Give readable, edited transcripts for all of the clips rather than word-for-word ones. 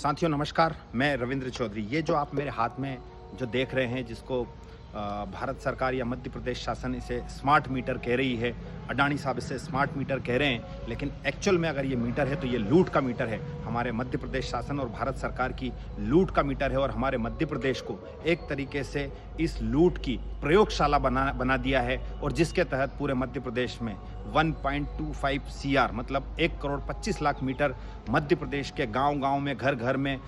साथियों नमस्कार, मैं रविंद्र चौधरी। ये जो आप मेरे हाथ में जो देख रहे हैं, जिसको भारत सरकार या मध्य प्रदेश शासन इसे स्मार्ट मीटर कह रही है, अडानी साहब इसे स्मार्ट मीटर कह रहे हैं, लेकिन एक्चुअल में अगर ये मीटर है तो ये लूट का मीटर है। हमारे मध्य प्रदेश शासन और भारत सरकार की लूट का मीटर है और हमारे मध्य प्रदेश को एक तरीके से इस लूट की प्रयोगशाला बना दिया है, और जिसके तहत पूरे मध्य प्रदेश में 1.25 CR मतलब 1,25,00,000 मीटर मध्य प्रदेश के गांव-गांव में, घर-घर में,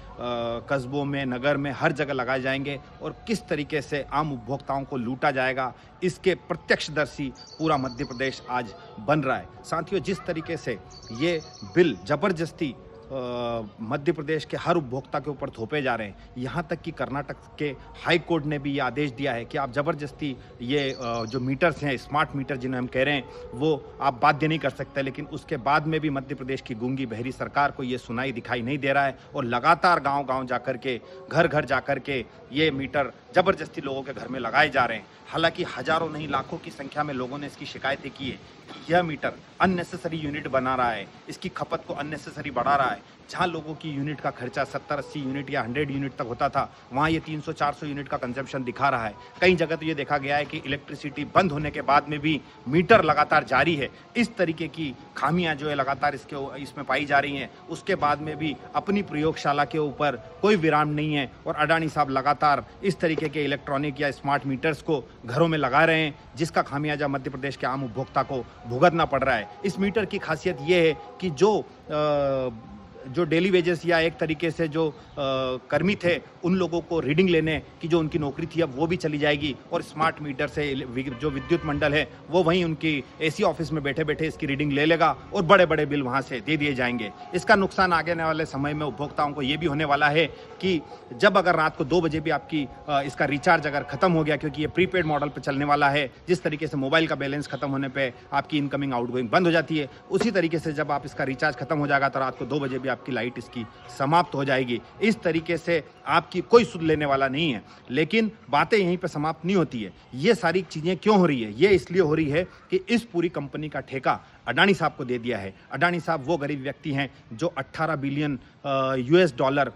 कस्बों में, नगर में, हर जगह लगाए जाएंगे। और किस तरीके से आम उपभोक्ताओं को लूटा जाएगा, इसके प्रत्यक्षदर्शी पूरा मध्य प्रदेश आज बन रहा है। साथियों, जिस तरीके से ये बिल ज़बरदस्ती मध्य प्रदेश के हर उपभोक्ता के ऊपर थोपे जा रहे हैं, यहाँ तक कि कर्नाटक के हाई कोर्ट ने भी ये आदेश दिया है कि आप ज़बरदस्ती ये जो मीटर्स हैं, स्मार्ट मीटर जिन्हें हम कह रहे हैं, वो आप बाध्य नहीं कर सकते। लेकिन उसके बाद में भी मध्य प्रदेश की गूंगी बहरी सरकार को ये सुनाई दिखाई नहीं दे रहा है, और लगातार गांव-गांव जाकर के, घर-घर जाकर के ये मीटर ज़बरदस्ती लोगों के घर में लगाए जा रहे हैं। हालांकि हज़ारों नहीं लाखों की संख्या में लोगों ने इसकी शिकायतें की है कि यह मीटर अननेसेसरी यूनिट बना रहा है, इसकी खपत को अननेसेसरी बढ़ा रहा है। जहाँ लोगों की यूनिट का खर्चा 70-80 यूनिट या 100 यूनिट तक होता था, वहाँ ये 300-400 यूनिट का कंजम्पशन दिखा रहा है। कई जगह तो ये देखा गया है कि इलेक्ट्रिसिटी बंद होने के बाद में भी मीटर लगातार जारी है। इस तरीके की खामियां जो है लगातार इसमें पाई जा रही हैं। उसके बाद में भी अपनी प्रयोगशाला के ऊपर कोई विराम नहीं है, और अडानी साहब लगातार इस तरीके के इलेक्ट्रॉनिक या स्मार्ट मीटर्स को घरों में लगा रहे हैं, जिसका खामियाजा मध्य प्रदेश के आम उपभोक्ता को भुगतना पड़ रहा है। इस मीटर की खासियत ये है कि जो डेली वेजेस या एक तरीके से जो कर्मी थे, उन लोगों को रीडिंग लेने की जो उनकी नौकरी थी, अब वो भी चली जाएगी, और स्मार्ट मीटर से जो विद्युत मंडल है वो वहीं उनकी एसी ऑफिस में बैठे बैठे इसकी रीडिंग ले लेगा, और बड़े बड़े बिल वहाँ से दे दिए जाएंगे। इसका नुकसान आगे आने वाले समय में उपभोक्ताओं को ये भी होने वाला है कि जब अगर रात को 2 बजे भी आपकी इसका रिचार्ज अगर खत्म हो गया, क्योंकि ये प्रीपेड मॉडल पर चलने वाला है, जिस तरीके से मोबाइल का बैलेंस खत्म होने पर आपकी इनकमिंग आउटगोइंग बंद हो जाती है, उसी तरीके से जब आप इसका रिचार्ज खत्म हो जाएगा तो रात को 2 बजे भी आपकी लाइट इसकी समाप्त हो जाएगी। इस तरीके से आपकी कोई सुध लेने वाला नहीं है। लेकिन बातें यहीं पे समाप्त नहीं होती है। ये सारी चीजें क्यों हो रही है? ये इसलिए हो रही है कि इस पूरी कंपनी का ठेका अडानी साहब को दे दिया है। अडानी साहब वो गरीब व्यक्ति हैं जो 18 बिलियन $US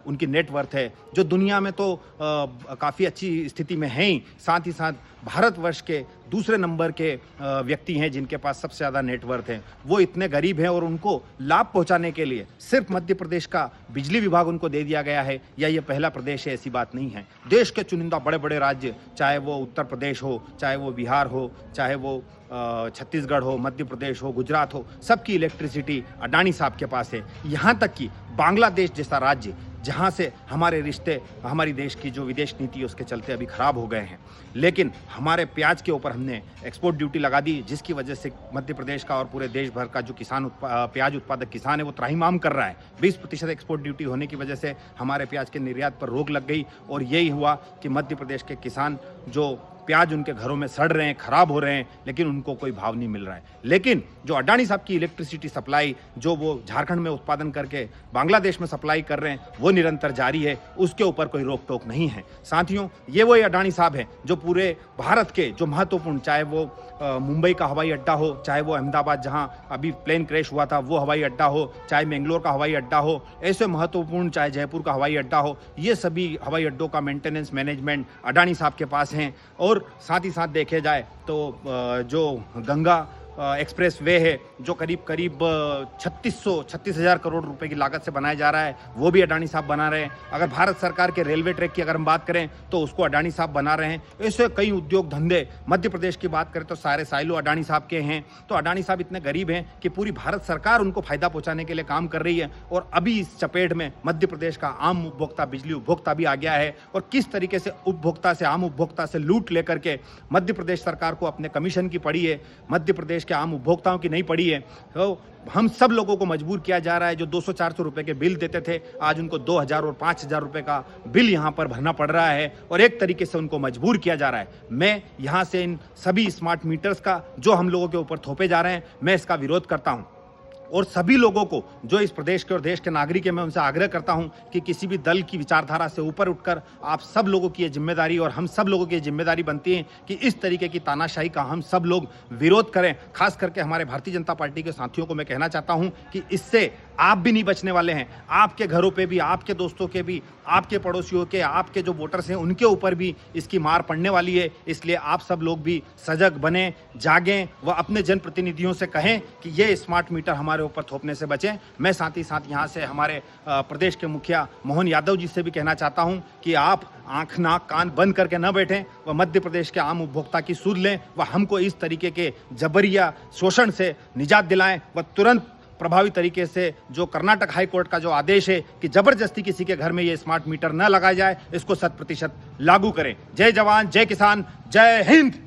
उनकी नेटवर्थ है, जो दुनिया में तो काफ़ी अच्छी स्थिति में हैं ही, साथ ही साथ भारतवर्ष के दूसरे नंबर के व्यक्ति हैं जिनके पास सबसे ज़्यादा नेटवर्थ है। वो इतने गरीब हैं, और उनको लाभ पहुंचाने के लिए सिर्फ मध्य प्रदेश का बिजली विभाग उनको दे दिया गया है, या ये पहला प्रदेश है, ऐसी बात नहीं है। देश के चुनिंदा बड़े बड़े राज्य, चाहे वो उत्तर प्रदेश हो, चाहे वो बिहार हो, चाहे वो छत्तीसगढ़ हो, मध्य प्रदेश हो, गुजरात हो, सबकी इलेक्ट्रिसिटी अडानी साहब के पास है। यहाँ तक कि बांग्लादेश जैसा राज्य, जहाँ से हमारे रिश्ते, हमारी देश की जो विदेश नीति है उसके चलते अभी खराब हो गए हैं, लेकिन हमारे प्याज के ऊपर हमने एक्सपोर्ट ड्यूटी लगा दी, जिसकी वजह से मध्य प्रदेश का और पूरे देश भर का जो प्याज उत्पादक किसान है वो त्राहिमाम कर रहा है। 20% एक्सपोर्ट ड्यूटी होने की वजह से हमारे प्याज के निर्यात पर रोक लग गई, और यही हुआ कि मध्य प्रदेश के किसान जो प्याज उनके घरों में सड़ रहे हैं, खराब हो रहे हैं, लेकिन उनको कोई भाव नहीं मिल रहा है। लेकिन जो अडानी साहब की इलेक्ट्रिसिटी सप्लाई जो वो झारखंड में उत्पादन करके बांग्लादेश में सप्लाई कर रहे हैं, वो निरंतर जारी है, उसके ऊपर कोई रोक टोक नहीं है। साथियों, ये वही अडानी साहब हैं जो पूरे भारत के जो महत्वपूर्ण, चाहे वो मुंबई का हवाई अड्डा हो, चाहे वो अहमदाबाद जहां अभी प्लेन क्रैश हुआ था वो हवाई अड्डा हो, चाहे मैंगलोर का हवाई अड्डा हो, ऐसे महत्वपूर्ण, चाहे जयपुर का हवाई अड्डा हो, ये सभी हवाई अड्डों का मेंटेनेंस मैनेजमेंट अडानी साहब के पास हैं। और साथ ही साथ देखे जाए तो जो गंगा एक्सप्रेस वे है, जो करीब 36,000 करोड़ रुपए की लागत से बनाया जा रहा है, वो भी अडानी साहब बना रहे हैं। अगर भारत सरकार के रेलवे ट्रैक की अगर हम बात करें तो उसको अडानी साहब बना रहे हैं। ऐसे कई उद्योग धंधे, मध्य प्रदेश की बात करें तो सारे साइलो अडानी साहब के हैं। तो अडानी साहब इतने गरीब हैं कि पूरी भारत सरकार उनको फायदा पहुंचाने के लिए काम कर रही है, और अभी इस चपेट में मध्य प्रदेश का आम उपभोक्ता, बिजली उपभोक्ता भी आ गया है। और किस तरीके से उपभोक्ता से, आम उपभोक्ता से लूट लेकर के मध्य प्रदेश सरकार को अपने कमीशन की पड़ी है, मध्य प्रदेश के आम उपभोक्ताओं की नहीं पड़ी है। तो हम सब लोगों को मजबूर किया जा रहा है। जो 200-400 रुपए के बिल देते थे, आज उनको 2,000 और 5,000 रुपए का बिल यहाँ पर भरना पड़ रहा है, और एक तरीके से उनको मजबूर किया जा रहा है। मैं यहाँ से इन सभी स्मार्ट मीटर्स का जो हम लोगों के ऊपर थोपे जा रहे हैं, मैं इसका विरोध करता हूँ। और सभी लोगों को, जो इस प्रदेश के और देश के नागरिक हैं, मैं उनसे आग्रह करता हूं कि किसी भी दल की विचारधारा से ऊपर उठकर आप सब लोगों की ये जिम्मेदारी और हम सब लोगों की जिम्मेदारी बनती है कि इस तरीके की तानाशाही का हम सब लोग विरोध करें। खास करके हमारे भारतीय जनता पार्टी के साथियों को मैं कहना चाहता हूं कि इससे आप भी नहीं बचने वाले हैं। आपके घरों पे भी, आपके दोस्तों के भी, आपके पड़ोसियों के, आपके जो वोटर्स हैं उनके ऊपर भी इसकी मार पड़ने वाली है। इसलिए आप सब लोग भी सजग बने, जागें व अपने जनप्रतिनिधियों से कहें कि ये स्मार्ट मीटर हमारे ऊपर थोपने से बचें। मैं साथ ही साथ यहाँ से हमारे प्रदेश के मुखिया मोहन यादव जी से भी कहना चाहता हूँ कि आप आंख नाक कान बंद करके न बैठें व मध्य प्रदेश के आम उपभोक्ता की सुध लें व हमको इस तरीके के जबरिया शोषण से निजात दिलाएं व तुरंत प्रभावी तरीके से जो कर्नाटक हाई कोर्ट का जो आदेश है कि जबरदस्ती किसी के घर में ये स्मार्ट मीटर न लगाया जाए, इसको 100% लागू करें। जय जवान, जय किसान, जय हिंद।